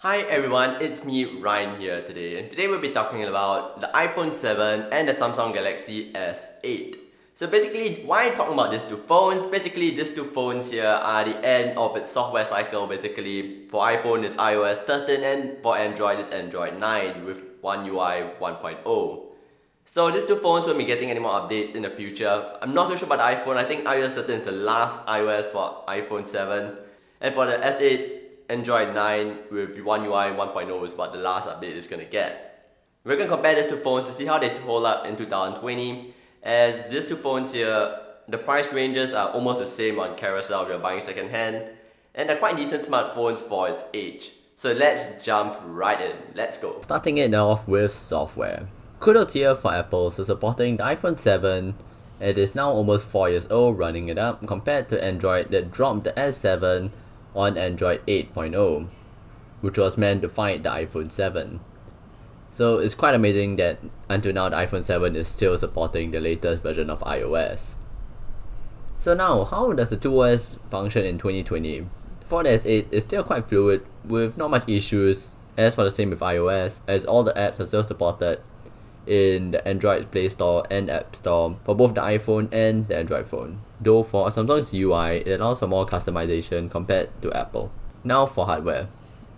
Hi everyone, it's me Ryan here today, and today we'll be talking about the iPhone 7 and the Samsung Galaxy S8. So basically, why talking about these two phones? Basically, these two phones here are the end of its software cycle. Basically, for iPhone it's iOS 13 and for Android it's Android 9 with One UI 1.0. So these two phones won't be getting any more updates in the future. I'm not too sure about the iPhone. I think iOS 13 is the last iOS for iPhone 7. And for the S8, Android 9 with One UI 1.0 is what the last update is going to get. We're going to compare these two phones to see how they hold up in 2020. As these two phones here, the price ranges are almost the same on Carousell if you're buying second hand. And they're quite decent smartphones for its age. So let's jump right in. Let's go. Starting it off with software. Kudos here for Apple for supporting the iPhone 7. It is now almost 4 years old running it up compared to Android that dropped the S7 on Android 8.0, which was meant to fight the iPhone 7. So it's quite amazing that until now the iPhone 7 is still supporting the latest version of iOS. So now, how does the 2OS function in 2020? For the S8, it's still quite fluid with not much issues as for the same with iOS, as all the apps are still supported in the Android Play Store and App Store for both the iPhone and the Android phone. Though for Samsung's UI, it allows for more customization compared to Apple. Now for hardware.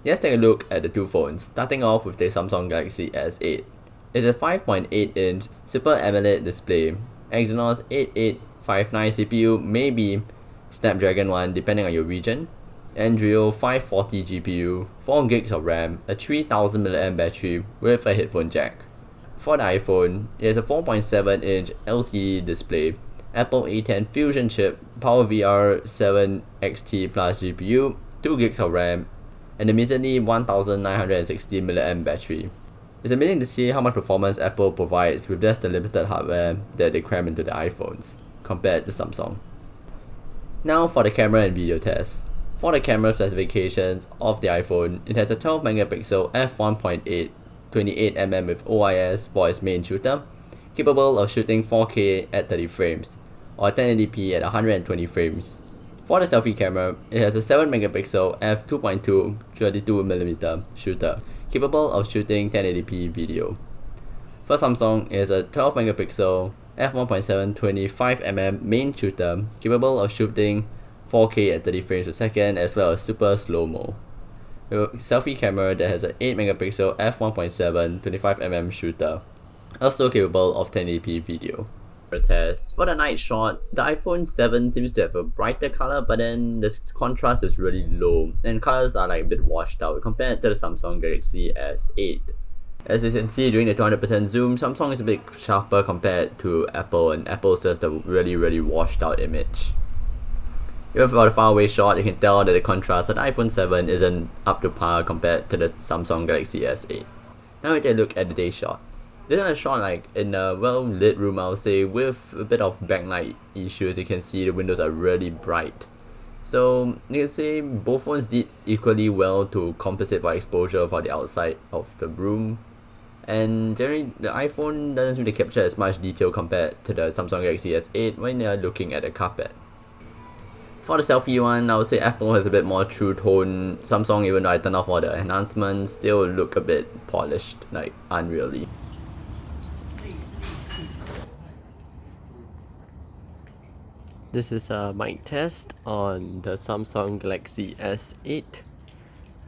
Let's take a look at the two phones, starting off with the Samsung Galaxy S8. It's a 5.8-inch Super AMOLED display, Exynos 8859 CPU, maybe Snapdragon 1 depending on your region, Android 540 GPU, 4GB of RAM, a 3000 mAh battery with a headphone jack. For the iPhone, it has a 4.7-inch LCD display, Apple A10 Fusion chip, PowerVR 7 XT plus GPU, 2GB of RAM, and a measly 1960 mAh battery. It's amazing to see how much performance Apple provides with just the limited hardware that they cram into the iPhones, compared to Samsung. Now for the camera and video test. For the camera specifications of the iPhone, it has a 12 megapixel f1.8 28mm with OIS for its main shooter, capable of shooting 4K at 30 frames, or 1080p at 120 frames. For the selfie camera, it has a 7 megapixel f2.2 32mm shooter, capable of shooting 1080p video. For Samsung, it has a 12 megapixel f1.7 25mm main shooter, capable of shooting 4K at 30 frames per second as well as super slow-mo. A selfie camera that has an 8 megapixel f1.7 25mm shooter, also capable of 1080p video. For test, for the night shot, the iPhone 7 seems to have a brighter color, but then the contrast is really low and colors are like a bit washed out compared to the Samsung Galaxy S8. As you can see during the 200% zoom, Samsung is a bit sharper compared to Apple, and Apple's just a really washed out image. Even for the far away shot, you can tell that the contrast of the iPhone 7 isn't up to par compared to the Samsung Galaxy S8. Now we take a look at the day shot. This is a shot like in a well lit room, I would say, with a bit of backlight issues. You can see the windows are really bright. So you can say both phones did equally well to compensate for exposure for the outside of the room. And generally, the iPhone doesn't seem to capture as much detail compared to the Samsung Galaxy S8 when you're looking at the carpet. For the selfie one, I would say Apple has a bit more true tone. Samsung, even though I turned off all the enhancements, still look a bit polished, like unreally. This is a mic test on the Samsung Galaxy S8.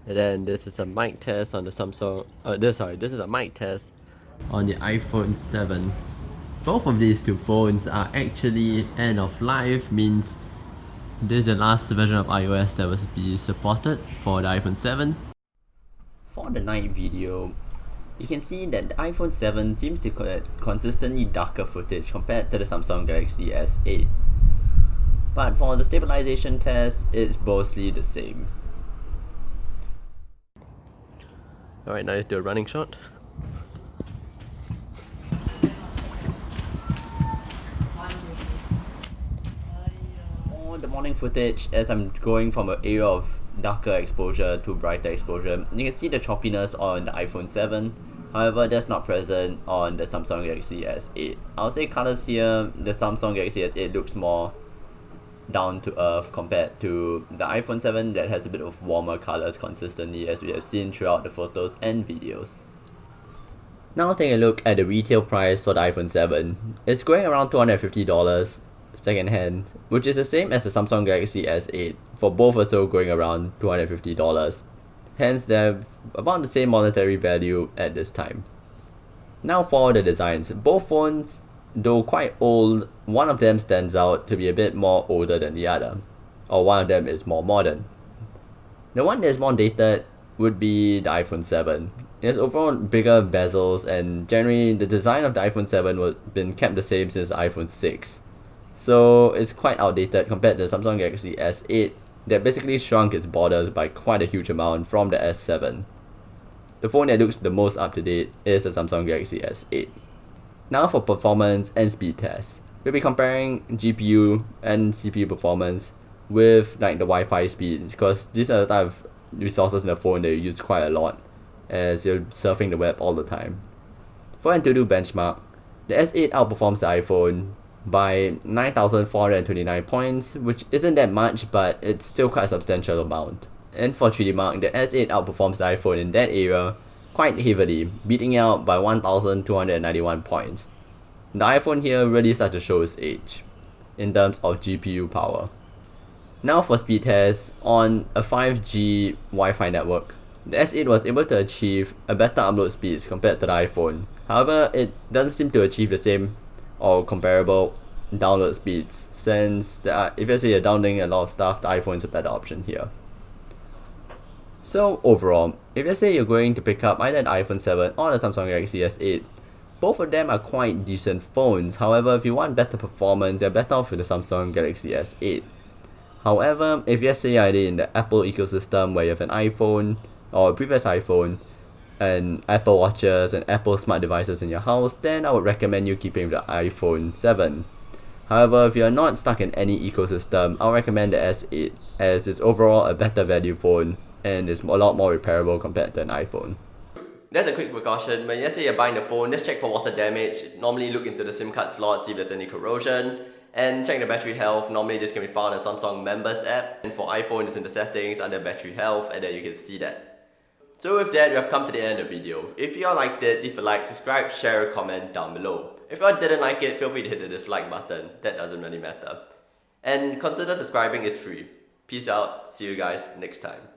And then this is a mic test on the this is a mic test on the iPhone 7. Both of these two phones are actually end of life, means this is the last version of iOS that will be supported for the iPhone 7. For the night video, you can see that the iPhone 7 seems to collect consistently darker footage compared to the Samsung Galaxy S8. But for the stabilization test, it's mostly the same. Alright, now let's do a running shot. The morning footage, as I'm going from an area of darker exposure to brighter exposure, you can see the choppiness on the iPhone 7. However, that's not present on the Samsung Galaxy S8. I would say colors here, the Samsung Galaxy S8 looks more down to earth compared to the iPhone 7 that has a bit of warmer colors consistently, as we have seen throughout the photos and videos. Now taking a look at the retail price for the iPhone 7, it's going around $250 second hand, which is the same as the Samsung Galaxy S8, for both also going around $250. Hence they're about the same monetary value at this time. Now for the designs, both phones, though quite old, one of them stands out to be a bit more older than the other, or one of them is more modern. The one that is more dated would be the iPhone 7. It has overall bigger bezels, and generally the design of the iPhone 7 was been kept the same since the iPhone 6. So it's quite outdated compared to the Samsung Galaxy S8 that basically shrunk its borders by quite a huge amount from the S7. The phone that looks the most up to date is the Samsung Galaxy S8. Now for performance and speed tests. We'll be comparing GPU and CPU performance with like the Wi-Fi speeds, because these are the type of resources in the phone that you use quite a lot as you're surfing the web all the time. For Antutu benchmark, the S8 outperforms the iPhone by 9,429 points, which isn't that much, but it's still quite a substantial amount. And for 3D Mark, the S8 outperforms the iPhone in that area quite heavily, beating it out by 1,291 points. The iPhone here really starts to show its age in terms of GPU power. Now for speed tests, on a 5G Wi-Fi network, the S8 was able to achieve a better upload speeds compared to the iPhone. However, it doesn't seem to achieve the same or comparable download speeds, since if you say you're downloading a lot of stuff, the iPhone is a better option here. So overall, if you say you're going to pick up either the iPhone 7 or the Samsung Galaxy S8, both of them are quite decent phones. However, if you want better performance, you're better off with the Samsung Galaxy S8. However, if you say you're in the Apple ecosystem where you have an iPhone or a previous iPhone and Apple Watches and Apple smart devices in your house, then I would recommend you keeping the iPhone 7. However, if you're not stuck in any ecosystem, I'll recommend the S8 as it's overall a better value phone and it's a lot more repairable compared to an iPhone. That's a quick precaution. When you say you're buying the phone, just check for water damage. Normally look into the SIM card slot, see if there's any corrosion, and check the battery health. Normally this can be found in Samsung members app, and for iPhone it's in the settings under battery health, and then you can see that. So with that, we have come to the end of the video. If you all liked it, leave a like, subscribe, share, comment down below. If you all didn't like it, feel free to hit the dislike button. That doesn't really matter. And consider subscribing, it's free. Peace out, see you guys next time.